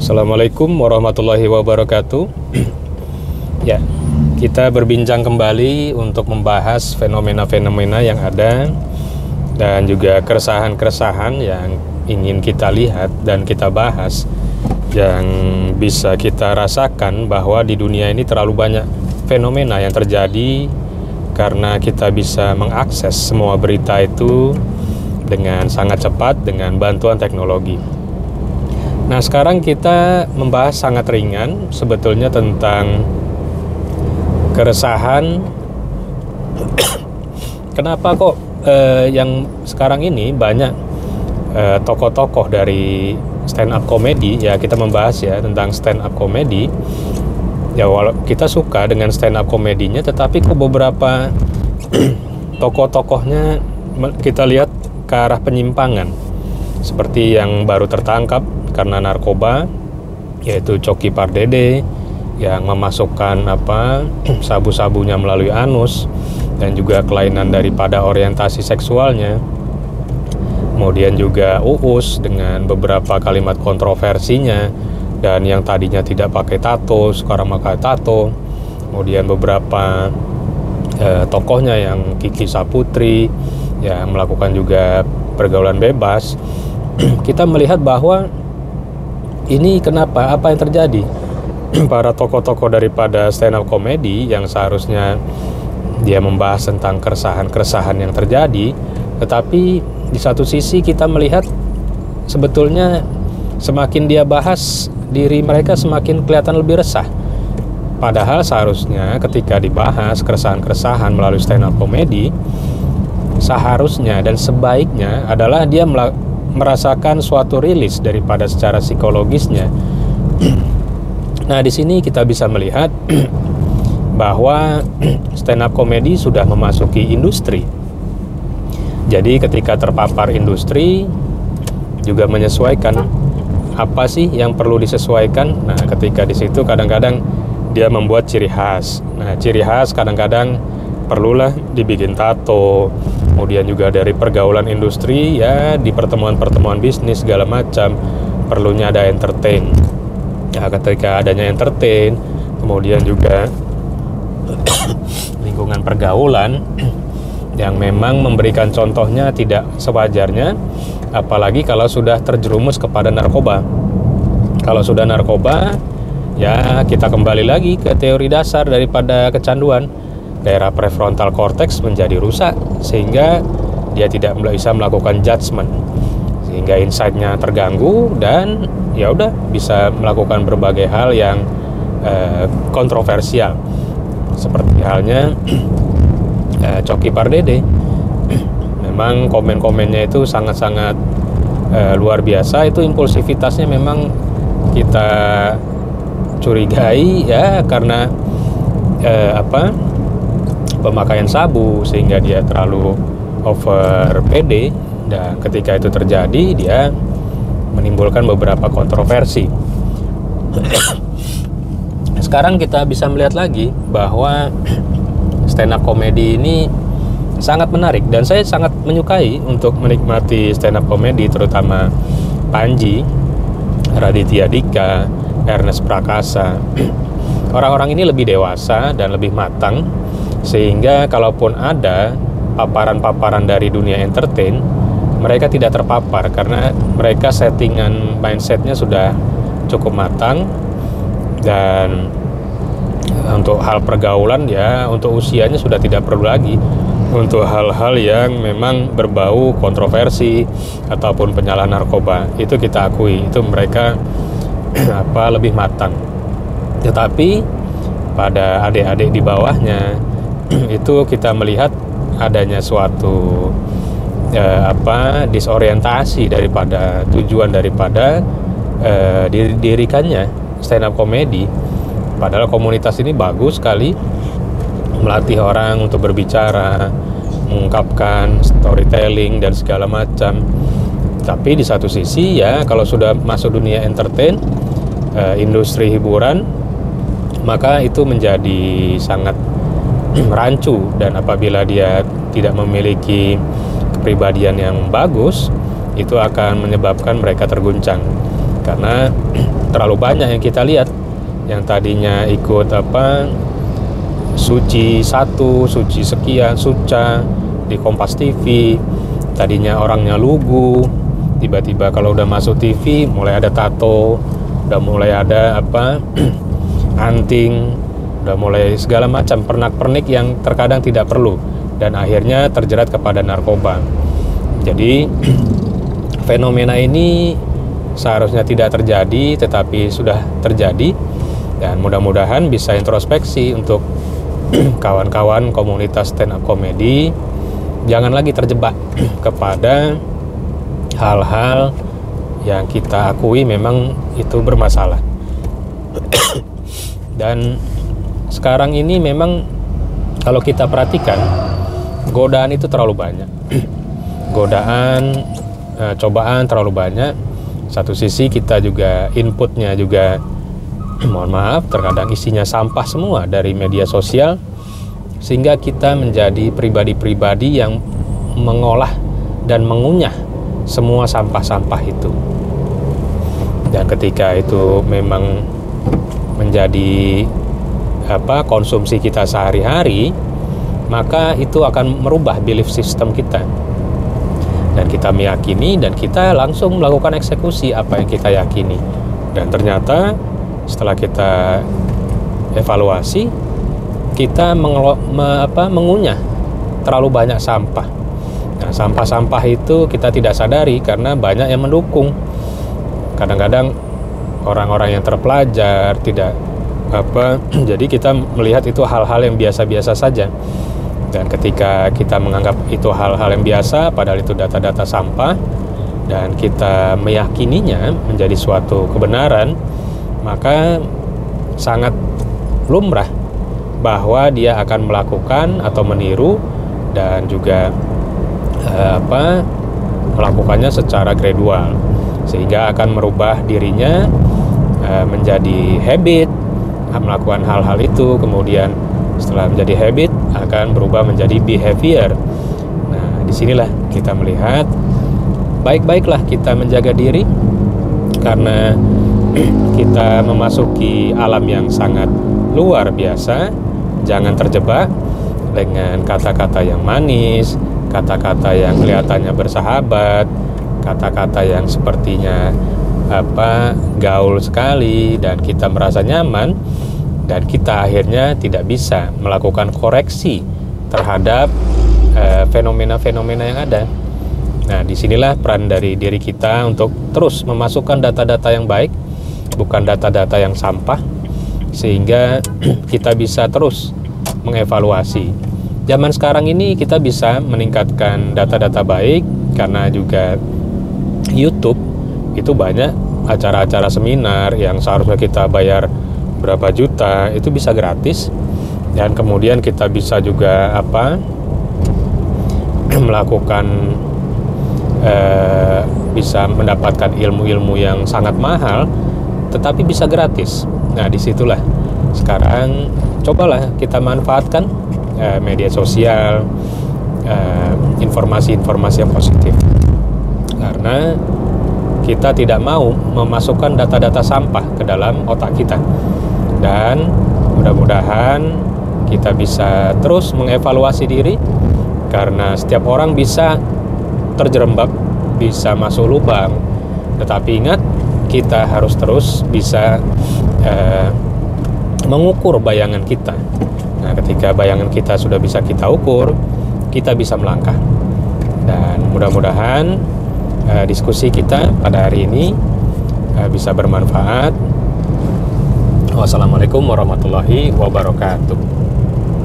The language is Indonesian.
Assalamualaikum warahmatullahi wabarakatuh. Ya, kita berbincang kembali untuk membahas fenomena-fenomena yang ada dan juga keresahan-keresahan yang ingin kita lihat dan kita bahas, yang bisa kita rasakan bahwa di dunia ini terlalu banyak fenomena yang terjadi karena kita bisa mengakses semua berita itu dengan sangat cepat dengan bantuan teknologi. Nah, sekarang kita membahas sangat ringan sebetulnya tentang keresahan. Kenapa kok yang sekarang ini banyak tokoh-tokoh dari stand up comedy, ya kita membahas ya tentang stand up comedy. Ya walau kita suka dengan stand up komedinya, tetapi kok beberapa tokoh-tokohnya kita lihat ke arah penyimpangan. Seperti yang baru tertangkap karena narkoba, yaitu Coki Pardede yang memasukkan sabu-sabunya melalui anus dan juga kelainan daripada orientasi seksualnya. Kemudian juga Uus dengan beberapa kalimat kontroversinya, dan yang tadinya tidak pakai tato sekarang pakai tato. Kemudian beberapa tokohnya yang Kiki Saputri yang melakukan juga pergaulan bebas. Kita melihat bahwa ini kenapa, apa yang terjadi? Para tokoh-tokoh daripada stand up comedy yang seharusnya dia membahas tentang keresahan-keresahan yang terjadi, tetapi di satu sisi kita melihat sebetulnya semakin dia bahas, diri mereka semakin kelihatan lebih resah. Padahal seharusnya ketika dibahas keresahan-keresahan melalui stand up comedy, seharusnya dan sebaiknya adalah dia merasakan suatu rilis daripada secara psikologisnya. Nah, di sini kita bisa melihat bahwa stand up comedy sudah memasuki industri. Jadi ketika terpapar industri juga menyesuaikan apa sih yang perlu disesuaikan. Nah, ketika di situ kadang-kadang dia membuat ciri khas. Nah, ciri khas kadang-kadang perlulah dibikin tato. Kemudian juga dari pergaulan industri, ya di pertemuan-pertemuan bisnis segala macam perlunya ada entertain. Ya, ketika adanya entertain, kemudian juga lingkungan pergaulan yang memang memberikan contohnya tidak sewajarnya, apalagi kalau sudah terjerumus kepada narkoba. Kalau sudah narkoba, ya kita kembali lagi ke teori dasar daripada kecanduan. Daerah prefrontal cortex menjadi rusak sehingga dia tidak bisa melakukan judgement, sehingga insight-nya terganggu dan ya udah bisa melakukan berbagai hal yang kontroversial, seperti halnya Coki Pardede. Memang komen-komennya itu sangat-sangat luar biasa. Itu impulsivitasnya memang kita curigai ya, karena pemakaian sabu sehingga dia terlalu over PD, dan ketika itu terjadi dia menimbulkan beberapa kontroversi. Sekarang kita bisa melihat lagi bahwa stand up comedy ini sangat menarik dan saya sangat menyukai untuk menikmati stand up comedy, terutama Panji, Raditya Dika, Ernest Prakasa. Orang-orang ini lebih dewasa dan lebih matang, sehingga kalaupun ada paparan-paparan dari dunia entertain, mereka tidak terpapar karena mereka settingan mindsetnya sudah cukup matang. Dan untuk hal pergaulan, ya untuk usianya sudah tidak perlu lagi. Untuk hal-hal yang memang berbau kontroversi ataupun penyalahgunaan narkoba, itu kita akui, itu mereka lebih matang. Tetapi pada adik-adik di bawahnya itu kita melihat adanya suatu disorientasi daripada tujuan daripada didirikannya stand up comedy. Padahal komunitas ini bagus sekali, melatih orang untuk berbicara, mengungkapkan storytelling dan segala macam. Tapi di satu sisi ya, kalau sudah masuk dunia entertain, industri hiburan, maka itu menjadi sangat rancu, dan apabila dia tidak memiliki kepribadian yang bagus, itu akan menyebabkan mereka terguncang. Karena terlalu banyak yang kita lihat, yang tadinya ikut suci satu, suci sekian, suca di Kompas TV, tadinya orangnya lugu, tiba-tiba kalau udah masuk TV mulai ada tato, udah mulai ada anting, udah mulai segala macam pernak-pernik yang terkadang tidak perlu, dan akhirnya terjerat kepada narkoba. Jadi fenomena ini seharusnya tidak terjadi, tetapi sudah terjadi, dan mudah-mudahan bisa introspeksi untuk kawan-kawan komunitas stand up comedy, jangan lagi terjebak kepada hal-hal yang kita akui memang itu bermasalah. Dan sekarang ini memang kalau kita perhatikan, godaan itu terlalu banyak. Godaan, cobaan terlalu banyak. Satu sisi kita juga inputnya juga mohon maaf terkadang isinya sampah semua dari media sosial, sehingga kita menjadi pribadi-pribadi yang mengolah dan mengunyah semua sampah-sampah itu. Dan ketika itu memang menjadi konsumsi kita sehari-hari, maka itu akan merubah belief system kita. Dan kita meyakini dan kita langsung melakukan eksekusi apa yang kita yakini. Dan ternyata setelah kita evaluasi, kita mengunyah terlalu banyak sampah. Nah, sampah-sampah itu kita tidak sadari karena banyak yang mendukung. Kadang-kadang orang-orang yang terpelajar tidak jadi kita melihat itu hal-hal yang biasa-biasa saja. Dan ketika kita menganggap itu hal-hal yang biasa, padahal itu data-data sampah, dan kita meyakininya menjadi suatu kebenaran, maka sangat lumrah bahwa dia akan melakukan atau meniru dan juga melakukannya secara gradual, sehingga akan merubah dirinya menjadi habit melakukan hal-hal itu. Kemudian setelah menjadi habit akan berubah menjadi behavior. Nah, disinilah kita melihat baik-baiklah kita menjaga diri, karena kita memasuki alam yang sangat luar biasa. Jangan terjebak dengan kata-kata yang manis, kata-kata yang kelihatannya bersahabat, kata-kata yang sepertinya gaul sekali, dan kita merasa nyaman, dan kita akhirnya tidak bisa melakukan koreksi terhadap fenomena-fenomena yang ada. Nah, disinilah peran dari diri kita untuk terus memasukkan data-data yang baik, bukan data-data yang sampah, sehingga kita bisa terus mengevaluasi. Zaman sekarang ini kita bisa meningkatkan data-data baik karena juga YouTube itu banyak acara-acara seminar yang seharusnya kita bayar berapa juta, itu bisa gratis. Dan kemudian kita bisa juga melakukan bisa mendapatkan ilmu-ilmu yang sangat mahal tetapi bisa gratis. Nah, disitulah sekarang cobalah kita manfaatkan media sosial, informasi-informasi yang positif, karena kita tidak mau memasukkan data-data sampah ke dalam otak kita. Dan mudah-mudahan kita bisa terus mengevaluasi diri, karena setiap orang bisa terjerembab, bisa masuk lubang. Tetapi ingat, kita harus terus bisa mengukur bayangan kita. Nah, ketika bayangan kita sudah bisa kita ukur, kita bisa melangkah. Dan mudah-mudahan diskusi kita pada hari ini bisa bermanfaat. Wassalamualaikum warahmatullahi wabarakatuh.